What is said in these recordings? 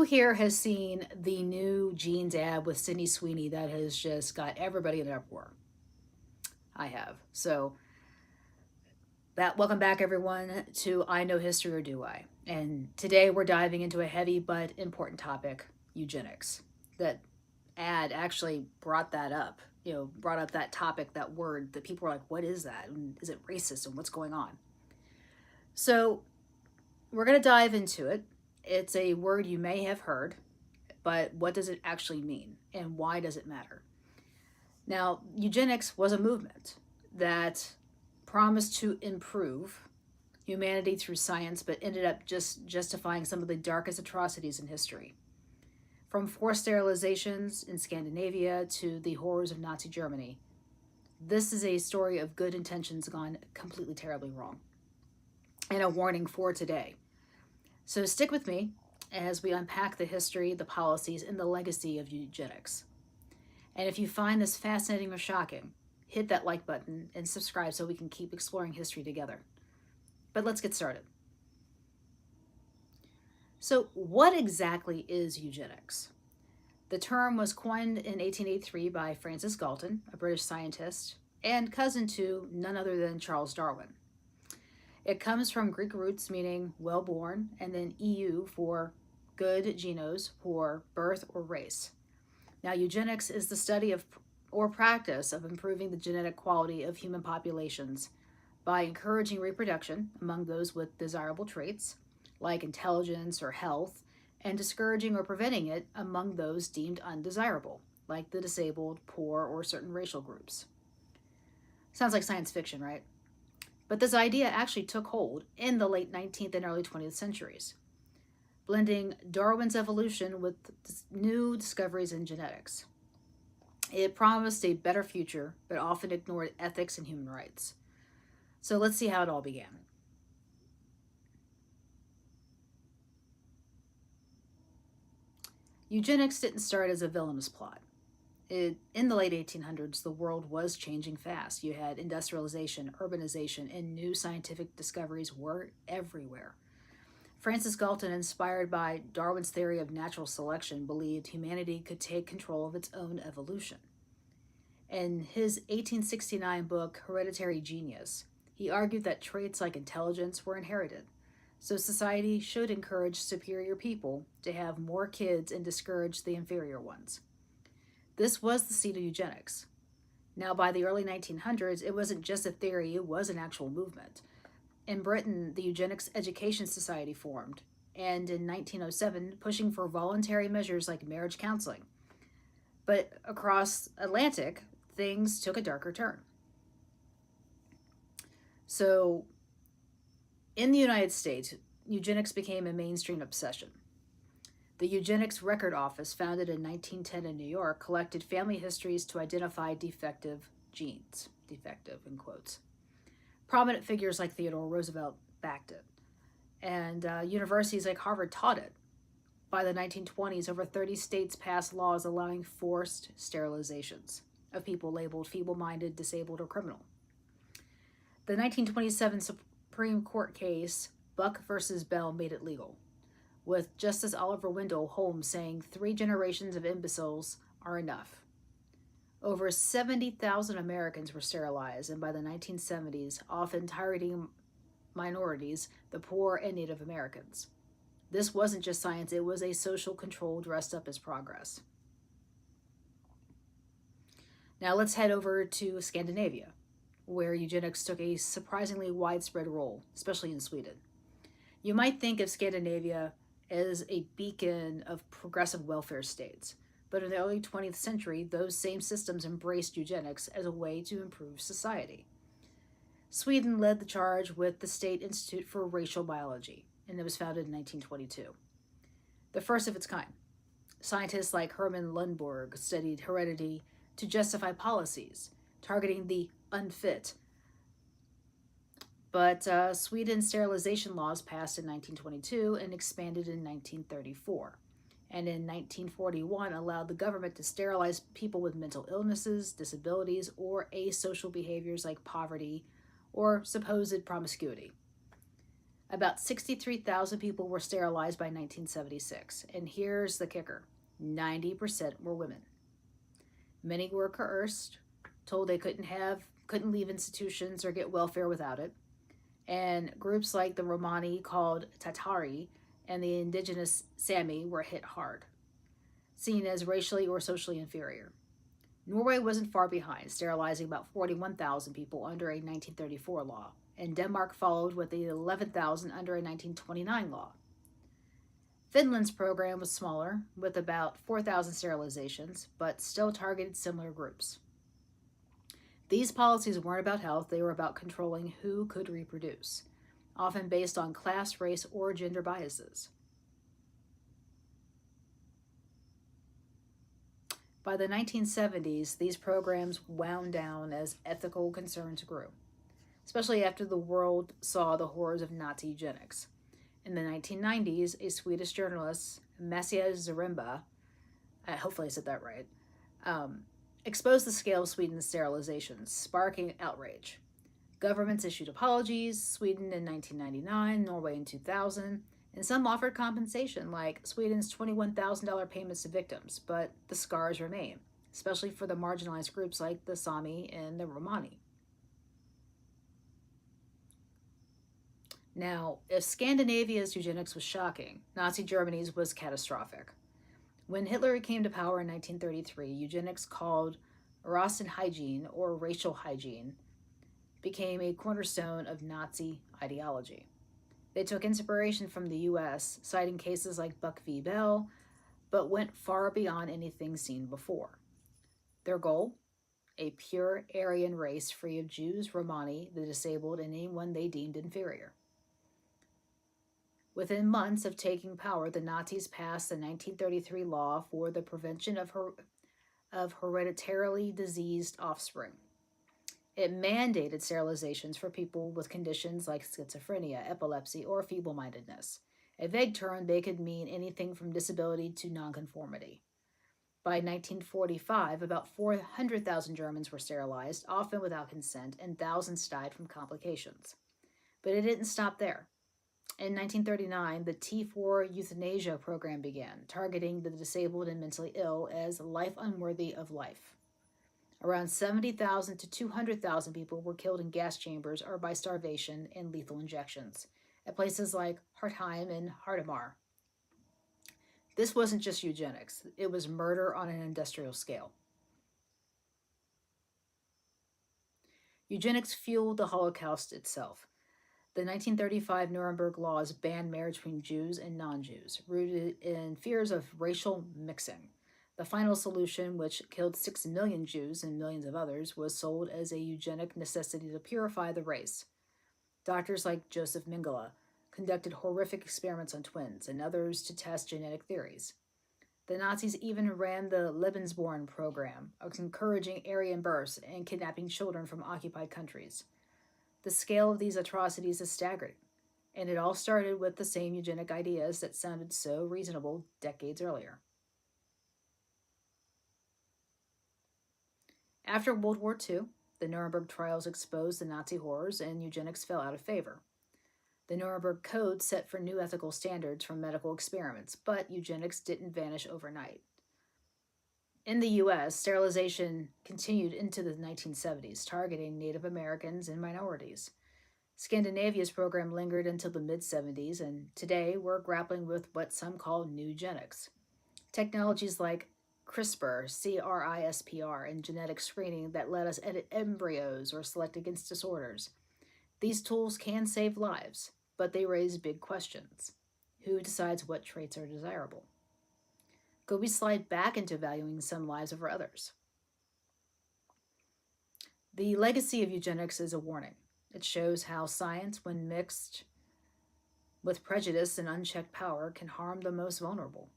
here has seen the new jeans ad with Sydney Sweeney that has just got everybody in an uproar? I have. So welcome back everyone to I Know History or Do I? And today we're diving into a heavy but important topic, eugenics. That ad actually brought that up, brought up that topic, that word that people were like, what is that? And is it racist and what's going on? So we're going to dive into it. It's a word you may have heard, but what does it actually mean and why does it matter? Now, eugenics was a movement that promised to improve humanity through science, but ended up just justifying some of the darkest atrocities in history. From forced sterilizations in Scandinavia to the horrors of Nazi Germany, this is a story of good intentions gone completely terribly wrong, and a warning for today. So stick with me as we unpack the history, the policies, and the legacy of eugenics. And if you find this fascinating or shocking, hit that like button and subscribe so we can keep exploring history together. But let's get started. So what exactly is eugenics? The term was coined in 1883 by Francis Galton, a British scientist, and cousin to none other than Charles Darwin. It comes from Greek roots meaning well-born, and then EU for good, genos for birth or race. Now, eugenics is the study of or practice of improving the genetic quality of human populations by encouraging reproduction among those with desirable traits, like intelligence or health, and discouraging or preventing it among those deemed undesirable, like the disabled, poor, or certain racial groups. Sounds like science fiction, right? But this idea actually took hold in the late 19th and early 20th centuries, blending Darwin's evolution with new discoveries in genetics. It promised a better future, but often ignored ethics and human rights. So let's see how it all began. Eugenics didn't start as a villainous plot. In the late 1800s, the world was changing fast. You had industrialization, urbanization, and new scientific discoveries were everywhere. Francis Galton, inspired by Darwin's theory of natural selection, believed humanity could take control of its own evolution. In his 1869 book, Hereditary Genius, he argued that traits like intelligence were inherited, so society should encourage superior people to have more kids and discourage the inferior ones. This was the seed of eugenics. Now, by the early 1900s, it wasn't just a theory, it was an actual movement. In Britain, the Eugenics Education Society formed, and in 1907, pushing for voluntary measures like marriage counseling. But across Atlantic, things took a darker turn. So, in the United States, eugenics became a mainstream obsession. The Eugenics Record Office, founded in 1910 in New York, collected family histories to identify defective genes. Defective, in quotes. Prominent figures like Theodore Roosevelt backed it, and universities like Harvard taught it. By the 1920s, over 30 states passed laws allowing forced sterilizations of people labeled feeble-minded, disabled, or criminal. The 1927 Supreme Court case, Buck versus Bell, made it legal, with Justice Oliver Wendell Holmes saying 3 generations of imbeciles are enough. Over 70,000 Americans were sterilized, and by the 1970s, often targeting minorities, the poor and Native Americans. This wasn't just science, it was a social control dressed up as progress. Now let's head over to Scandinavia, where eugenics took a surprisingly widespread role, especially in Sweden. You might think of Scandinavia as a beacon of progressive welfare states, but in the early 20th century, those same systems embraced eugenics as a way to improve society. Sweden led the charge with the State Institute for Racial Biology, and it was founded in 1922. The first of its kind. Scientists like Herman Lundborg studied heredity to justify policies targeting the unfit. But Sweden's sterilization laws passed in 1922 and expanded in 1934. And in 1941 allowed the government to sterilize people with mental illnesses, disabilities, or asocial behaviors like poverty or supposed promiscuity. About 63,000 people were sterilized by 1976. And here's the kicker: 90% were women. Many were coerced, told they couldn't leave institutions or get welfare without it. And groups like the Romani, called Tatari, and the indigenous Sami were hit hard, seen as racially or socially inferior. Norway wasn't far behind, sterilizing about 41,000 people under a 1934 law, and Denmark followed with the 11,000 under a 1929 law. Finland's program was smaller, with about 4,000 sterilizations, but still targeted similar groups. These policies weren't about health, they were about controlling who could reproduce, often based on class, race, or gender biases. By the 1970s, these programs wound down as ethical concerns grew, especially after the world saw the horrors of Nazi eugenics. In the 1990s, a Swedish journalist, Messias Zaremba, hopefully I said that right, exposed the scale of Sweden's sterilizations, sparking outrage. Governments issued apologies, Sweden in 1999, Norway in 2000, and some offered compensation, like Sweden's $21,000 payments to victims, but the scars remain, especially for the marginalized groups like the Sami and the Romani. Now, if Scandinavia's eugenics was shocking, Nazi Germany's was catastrophic. When Hitler came to power in 1933, eugenics, called Rassenhygiene or racial hygiene, became a cornerstone of Nazi ideology. They took inspiration from the US, citing cases like Buck v. Bell, but went far beyond anything seen before. Their goal? A pure Aryan race free of Jews, Romani, the disabled, and anyone they deemed inferior. Within months of taking power, the Nazis passed the 1933 law for the prevention of hereditarily diseased offspring. It mandated sterilizations for people with conditions like schizophrenia, epilepsy, or feeble-mindedness. A vague term, they could mean anything from disability to nonconformity. By 1945, about 400,000 Germans were sterilized, often without consent, and thousands died from complications. But it didn't stop there. In 1939, the T4 euthanasia program began, targeting the disabled and mentally ill as life unworthy of life. Around 70,000 to 200,000 people were killed in gas chambers or by starvation and lethal injections at places like Hartheim and Hardemar. This wasn't just eugenics, it was murder on an industrial scale. Eugenics fueled the Holocaust itself. The 1935 Nuremberg laws banned marriage between Jews and non-Jews, rooted in fears of racial mixing. The final solution, which killed 6 million Jews and millions of others, was sold as a eugenic necessity to purify the race. Doctors like Joseph Mengele conducted horrific experiments on twins and others to test genetic theories. The Nazis even ran the Lebensborn program, encouraging Aryan births and kidnapping children from occupied countries. The scale of these atrocities is staggering, and it all started with the same eugenic ideas that sounded so reasonable decades earlier. After World War II, the Nuremberg trials exposed the Nazi horrors and eugenics fell out of favor. The Nuremberg Code set for new ethical standards for medical experiments, but eugenics didn't vanish overnight. In the US, sterilization continued into the 1970s, targeting Native Americans and minorities. Scandinavia's program lingered until the mid-70s, and today we're grappling with what some call new eugenics. Technologies like CRISPR, and genetic screening that let us edit embryos or select against disorders. These tools can save lives, but they raise big questions. Who decides what traits are desirable? Could we slide back into valuing some lives over others? The legacy of eugenics is a warning. It shows how science, when mixed with prejudice and unchecked power, can harm the most vulnerable.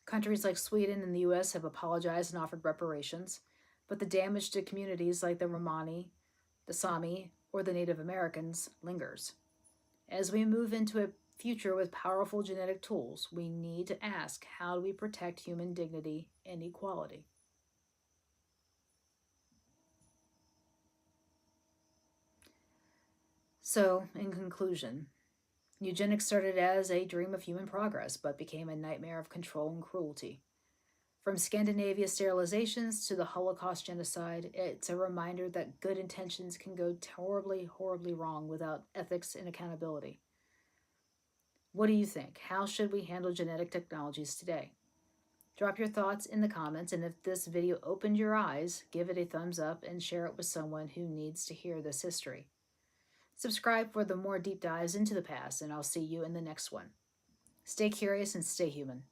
Countries like Sweden and the US have apologized and offered reparations, but the damage to communities like the Romani, the Sami, or the Native Americans lingers. As we move into a future with powerful genetic tools, we need to ask, how do we protect human dignity and equality? So, in conclusion, eugenics started as a dream of human progress, but became a nightmare of control and cruelty. From Scandinavia sterilizations to the Holocaust genocide, it's a reminder that good intentions can go horribly, horribly wrong without ethics and accountability. What do you think? How should we handle genetic technologies today? Drop your thoughts in the comments, and if this video opened your eyes, give it a thumbs up and share it with someone who needs to hear this history. Subscribe for the more deep dives into the past, and I'll see you in the next one. Stay curious and stay human.